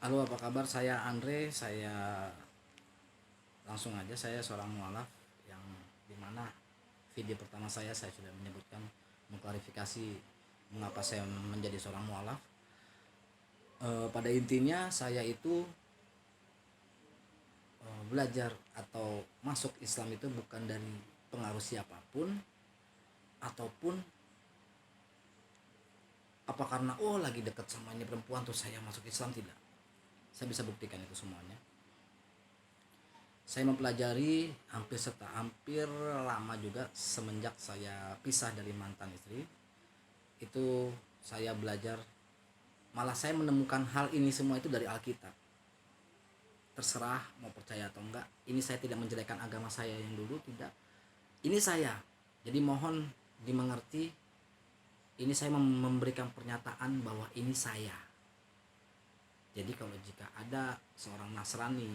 Halo, apa kabar? Saya Andre. Saya langsung aja, saya seorang mualaf yang dimana video pertama saya sudah menyebutkan mengklarifikasi mengapa saya menjadi seorang mualaf. Pada intinya saya itu belajar atau masuk Islam itu bukan dari pengaruh siapapun, ataupun apa karena lagi dekat sama ini perempuan tuh saya masuk Islam. Tidak, saya bisa buktikan itu semuanya. Saya mempelajari hampir lama juga semenjak saya pisah dari mantan istri. Itu saya belajar, malah saya menemukan hal ini semua itu dari Alkitab. Terserah mau percaya atau enggak, ini saya tidak menjelekan agama saya yang dulu, tidak. Ini saya. Jadi mohon dimengerti, ini saya memberikan pernyataan bahwa ini saya. Jadi kalau jika ada seorang Nasrani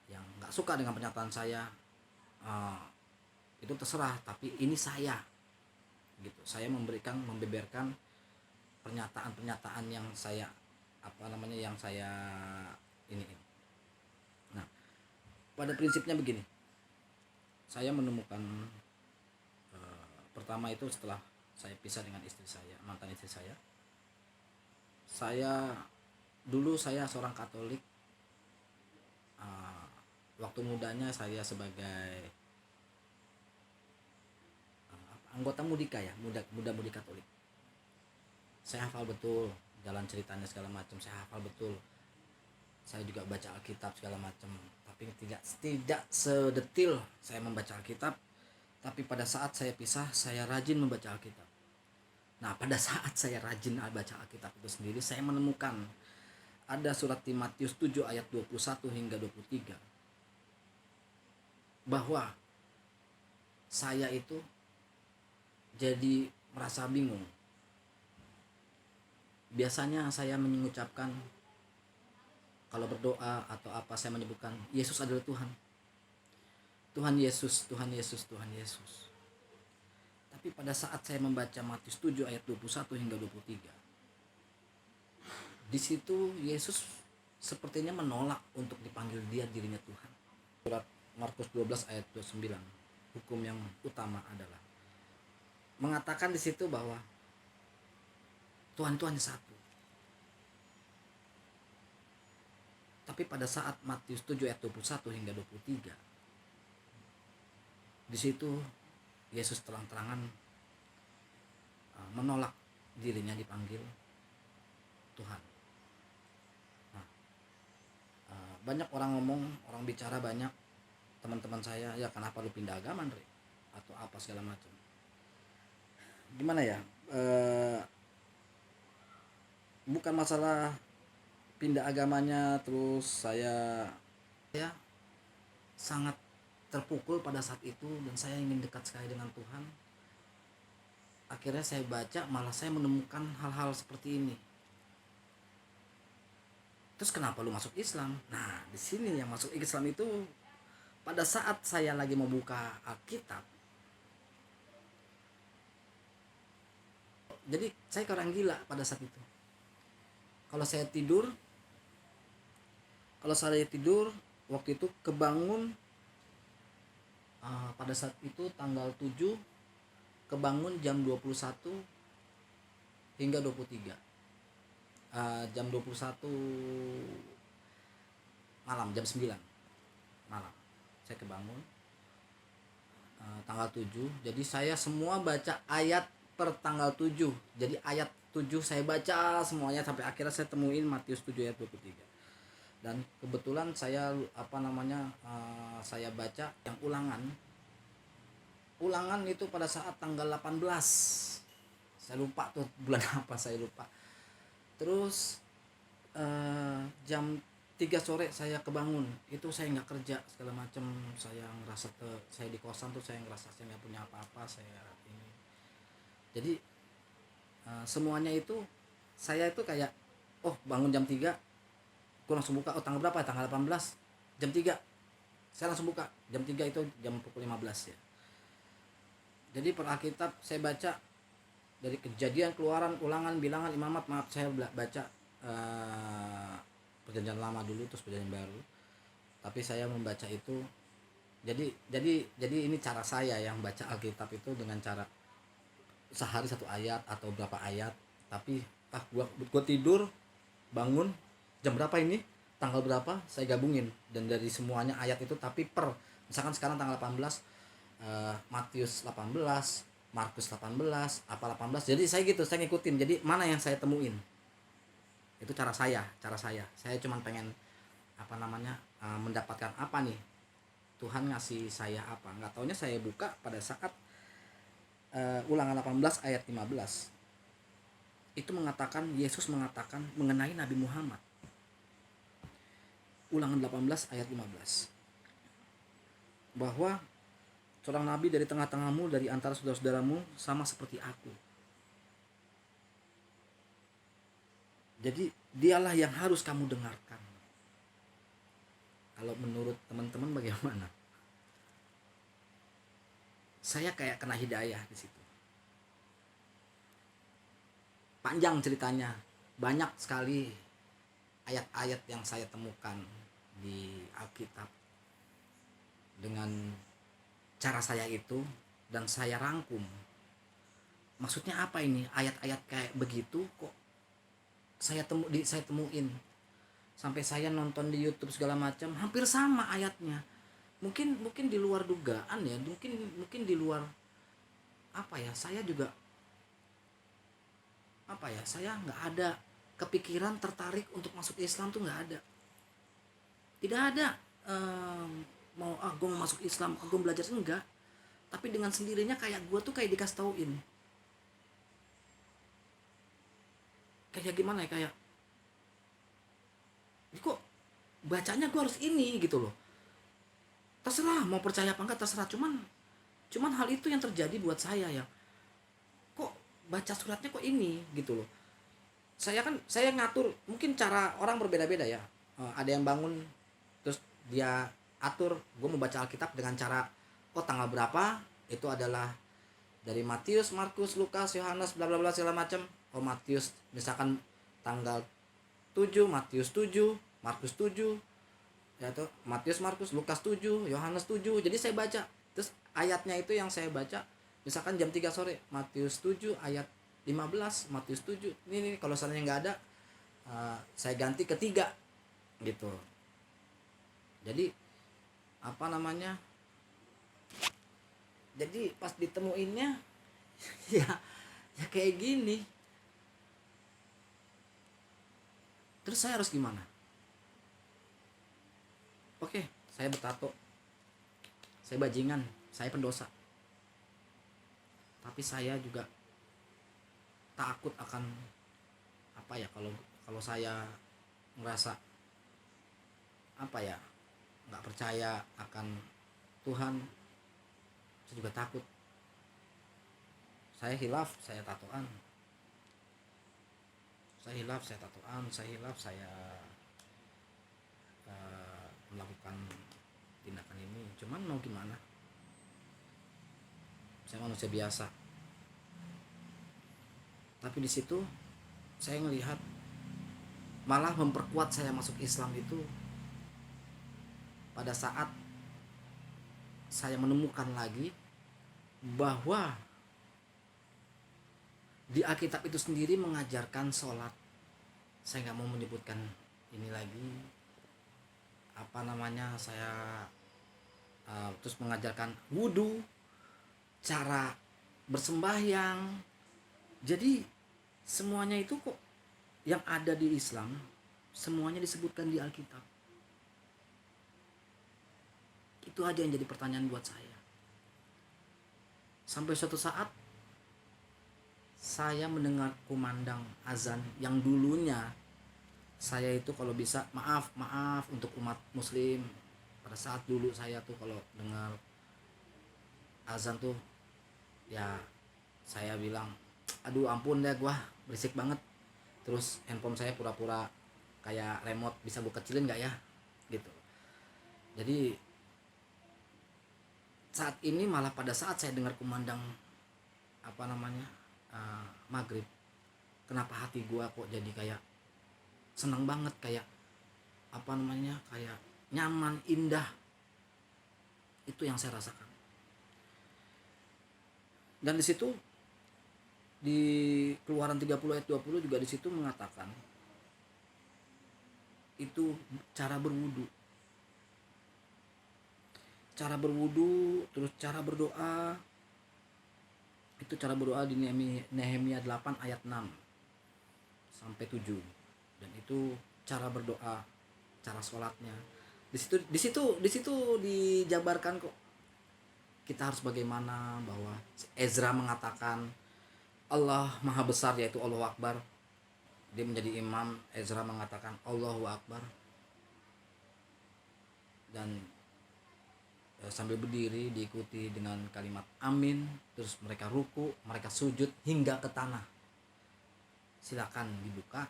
yang nggak suka dengan pernyataan saya, uh, itu terserah, tapi ini saya gitu. Saya membeberkan pernyataan-pernyataan yang saya yang saya ini. Nah, pada prinsipnya begini, saya menemukan pertama itu setelah saya pisah dengan mantan istri saya dulu saya seorang Katolik. uh, Waktu mudanya saya sebagai anggota Mudika, ya, muda mudi Katolik. Saya hafal betul jalan ceritanya segala macam, saya hafal betul. Saya juga baca Alkitab segala macam, tapi tidak sedetil saya membaca Alkitab. Tapi pada saat saya pisah, saya rajin membaca Alkitab. Nah, pada saat saya rajin baca Alkitab itu sendiri, saya menemukan ada surat Matius 7 ayat 21 hingga 23, bahwa saya itu jadi merasa bingung. Biasanya saya mengucapkan, kalau berdoa atau apa, saya menyebutkan Yesus adalah Tuhan. Tuhan Yesus, Tuhan Yesus, Tuhan Yesus. Tapi pada saat saya membaca Matius 7 ayat 21 hingga 23, di situ Yesus sepertinya menolak untuk dipanggil dirinya Tuhan. Surat Markus 12 ayat 29, hukum yang utama adalah mengatakan di situ bahwa Tuhan itu hanya satu. Tapi pada saat Matius 7 ayat 21 hingga 23, di situ Yesus terang-terangan menolak dirinya dipanggil Tuhan. Nah, banyak orang ngomong, orang bicara banyak, teman-teman saya, ya kenapa lu pindah agama, Andre, atau apa segala macam. Gimana ya? Bukan masalah pindah agamanya, terus saya sangat terpukul pada saat itu dan saya ingin dekat sekali dengan Tuhan. Akhirnya saya baca, malah saya menemukan hal-hal seperti ini. Terus kenapa lu masuk Islam? Nah, di sini yang masuk Islam itu pada saat saya lagi membuka Alkitab. Jadi saya orang gila pada saat itu. Kalau saya tidur waktu itu kebangun pada saat itu tanggal 7, kebangun jam 21 hingga 23. Jam 21 malam, jam 9 malam saya kebangun, tanggal 7. Jadi saya semua baca ayat per tanggal 7. Jadi ayat 7 saya baca semuanya sampai akhirnya saya temuin Matius 7 ayat 23. Dan kebetulan saya saya baca yang ulangan itu pada saat tanggal 18. Saya lupa tuh bulan apa, saya lupa. Terus jam 3 sore saya kebangun, itu saya nggak kerja segala macam, saya ngerasa saya di kosan tuh, saya ngerasa saya nggak punya apa-apa, saya ini. Jadi semuanya itu saya itu kayak bangun jam 3, gue langsung buka, tanggal berapa ya, tanggal 18, jam 3 saya langsung buka, jam 3 itu jam pukul 15 ya. Jadi per Alkitab saya baca dari Kejadian, Keluaran, Ulangan, Bilangan, Imamat, saya baca perjanjian lama dulu terus perjanjian baru, tapi saya membaca itu, jadi ini cara saya yang baca Alkitab itu dengan cara sehari satu ayat atau berapa ayat, tapi gua tidur bangun jam berapa ini, tanggal berapa, saya gabungin dan dari semuanya ayat itu, tapi misalkan sekarang tanggal 18, Matius 18, Markus 18, apa 18, jadi saya gitu, saya ngikutin, jadi mana yang saya temuin itu cara saya cuman pengen mendapatkan apa nih, Tuhan ngasih saya apa, nggak taunya saya buka pada saat Ulangan 18 ayat 15 itu mengatakan, Yesus mengatakan mengenai Nabi Muhammad. Ulangan 18 ayat 15 bahwa seorang nabi dari tengah-tengahmu, dari antara saudara-saudaramu, sama seperti aku. Jadi dialah yang harus kamu dengarkan. Kalau menurut teman-teman bagaimana? Saya kayak kena hidayah di situ. Panjang ceritanya, banyak sekali ayat-ayat yang saya temukan di Alkitab dengan cara saya itu, dan saya rangkum. Maksudnya apa ini? Ayat-ayat kayak begitu kok saya temuin. Sampai saya nonton di YouTube segala macam, hampir sama ayatnya. Mungkin di luar dugaan ya, mungkin di luar saya juga saya nggak ada kepikiran tertarik untuk masuk Islam tuh, nggak ada, tidak ada gue mau masuk Islam, gue belajar, enggak. Tapi dengan sendirinya kayak gue tuh kayak dikasih tauin, kayak gimana ya, kayak kok bacanya gue harus ini gitu loh. Terserah mau percaya apa enggak, terserah, cuman hal itu yang terjadi buat saya ya, kok baca suratnya kok ini gitu loh. Saya ngatur, mungkin cara orang berbeda-beda ya. Ada yang bangun terus dia atur, gue mau baca Alkitab dengan cara tanggal berapa itu adalah dari Matius, Markus, Lukas, Yohanes, bla bla bla segala macam. Matius misalkan tanggal 7, Matius 7, Markus 7, ya tuh Matius, Markus, Lukas 7, Yohanes 7. Jadi saya baca, terus ayatnya itu yang saya baca misalkan jam 3 sore, Matius 7 ayat 15, Matius 7. Ini kalau seandainya nggak ada, saya ganti ke 3 gitu. Jadi jadi pas ditemuinnya ya kayak gini. Terus saya harus gimana? Oke, saya bertato, saya bajingan, saya pendosa, tapi saya juga takut akan kalau saya merasa nggak percaya akan Tuhan, saya juga takut. Saya hilaf, saya tatoan, saya melakukan tindakan ini. Cuman mau gimana, saya manusia biasa. Tapi di situ saya ngelihat malah memperkuat saya masuk Islam itu pada saat saya menemukan lagi bahwa di Alkitab itu sendiri mengajarkan sholat. Saya nggak mau menyebutkan ini lagi saya terus mengajarkan wudhu, cara bersembahyang. Jadi semuanya itu kok yang ada di Islam semuanya disebutkan di Alkitab. Itu aja yang jadi pertanyaan buat saya. Sampai suatu saat saya mendengar kumandang azan yang dulunya saya itu kalau bisa maaf untuk umat muslim, pada saat dulu saya tuh kalau dengar azan tuh ya saya bilang aduh ampun deh, gua berisik banget. Terus handphone saya pura-pura kayak remote, bisa gua kecilin gak ya gitu. Jadi saat ini malah pada saat saya dengar kumandang maghrib, kenapa hati gua kok jadi kayak seneng banget, kayak apa namanya, kayak nyaman, indah. Itu yang saya rasakan. Dan di situ di Keluaran 30 ayat 20 juga di situ mengatakan itu cara berwudu. Cara berwudu, terus cara berdoa. Itu cara berdoa di Nehemia 8 ayat 6 sampai 7. Dan itu cara berdoa, cara sholatnya. Di situ dijabarkan kok kita harus bagaimana, bahwa Ezra mengatakan Allah Maha Besar, yaitu Allahu Akbar. Dia menjadi imam, Ezra mengatakan Allahu Akbar. Dan sambil berdiri diikuti dengan kalimat amin. Terus mereka ruku, mereka sujud hingga ke tanah. Silakan dibuka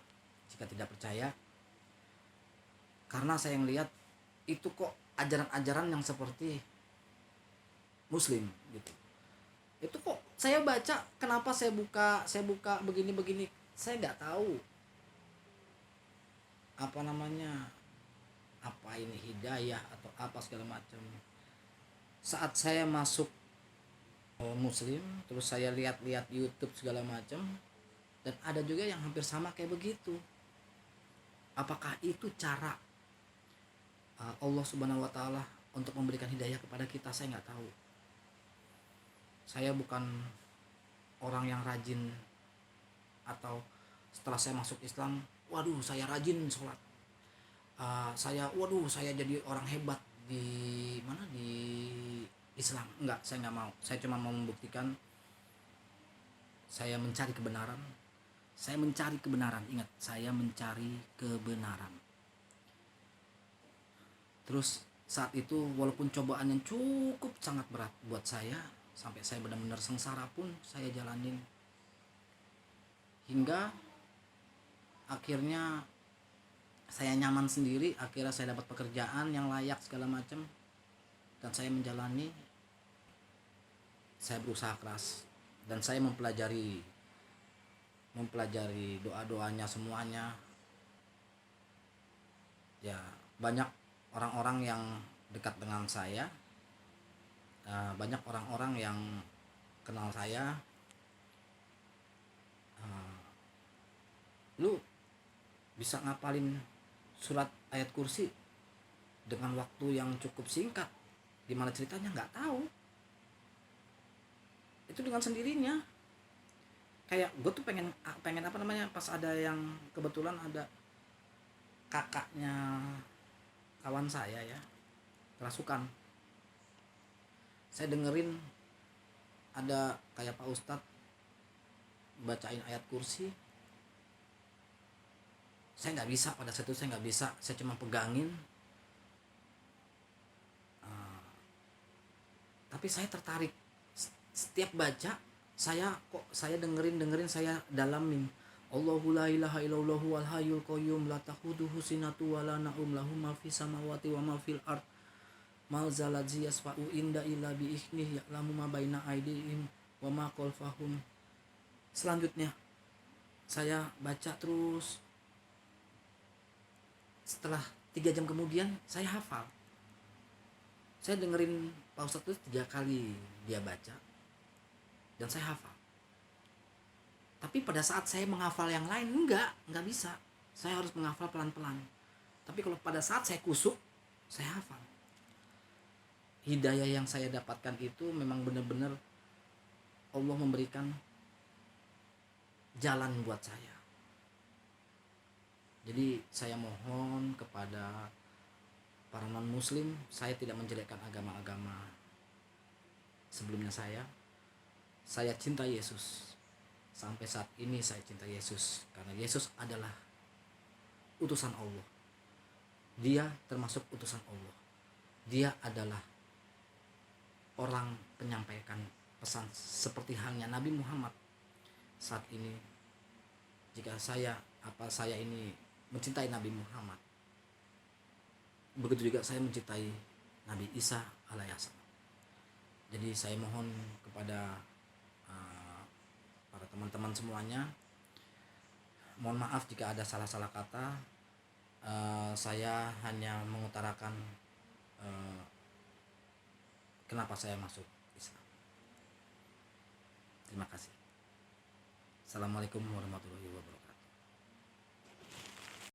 jika tidak percaya. Karena saya lihat itu kok ajaran-ajaran yang seperti Muslim gitu. Itu kok saya baca, kenapa saya buka begini, saya nggak tahu apa namanya, apa ini hidayah atau apa segala macam. Saat saya masuk Muslim, terus saya lihat-lihat YouTube segala macam, dan ada juga yang hampir sama kayak begitu. Apakah itu cara Allah Subhanahu wa taala untuk memberikan hidayah kepada kita? Saya nggak tahu. Saya bukan orang yang rajin, atau setelah saya masuk Islam, waduh saya rajin sholat, saya jadi orang hebat di mana, di Islam. Enggak, saya nggak mau. Saya cuma mau membuktikan saya mencari kebenaran. Ingat, saya mencari kebenaran. Terus saat itu walaupun cobaan yang cukup sangat berat buat saya, sampai saya benar-benar sengsara pun saya jalanin. Hingga akhirnya saya nyaman sendiri, akhirnya saya dapat pekerjaan yang layak segala macam, dan saya menjalani. Saya berusaha keras dan saya mempelajari doa-doanya semuanya. Ya, banyak orang-orang yang dekat dengan saya, banyak orang-orang yang kenal saya. Lu bisa ngapalin surat ayat kursi dengan waktu yang cukup singkat, gimana ceritanya? Nggak tahu. Itu dengan sendirinya. Kayak gue tuh pengen apa namanya, pas ada yang kebetulan ada kakaknya kawan saya ya, kerasukan. Saya dengerin ada kayak Pak Ustadz bacain ayat kursi. Saya nggak bisa, pada saat itu saya nggak bisa. Saya cuma pegangin. Tapi saya tertarik. Setiap baca, saya dengerin, saya dalamin. Allahu la ilaha illallahu wal hayyul qayyum la ta'khudhuhu sinatun wa la naum lahu ma fis samawati wa ma fil ard mal zalazi yasfa'u inda illa bi ikhnih ya'lamu ma baina aydihim wa ma khalfahum. Selanjutnya saya baca terus. Setelah 3 jam kemudian saya hafal. Saya dengerin Pak Ustadz itu 3 kali dia baca dan saya hafal. Tapi pada saat saya menghafal yang lain enggak bisa. Saya harus menghafal pelan-pelan. Tapi kalau pada saat saya kusuk, saya hafal. Hidayah yang saya dapatkan itu memang benar-benar Allah memberikan jalan buat saya. Jadi saya mohon kepada para non muslim, saya tidak menjelekkan agama-agama sebelumnya saya cinta Yesus. Sampai saat ini saya cinta Yesus karena Yesus adalah utusan Allah. Dia termasuk utusan Allah. Dia adalah orang penyampaikan pesan seperti halnya Nabi Muhammad. Saat ini jika saya ini mencintai Nabi Muhammad, begitu juga saya mencintai Nabi Isa alaihissalam. Jadi saya mohon kepada para teman-teman semuanya, mohon maaf jika ada salah-salah kata, Saya hanya mengutarakan eh, kenapa saya masuk Islam. Terima kasih. Assalamualaikum warahmatullahi wabarakatuh.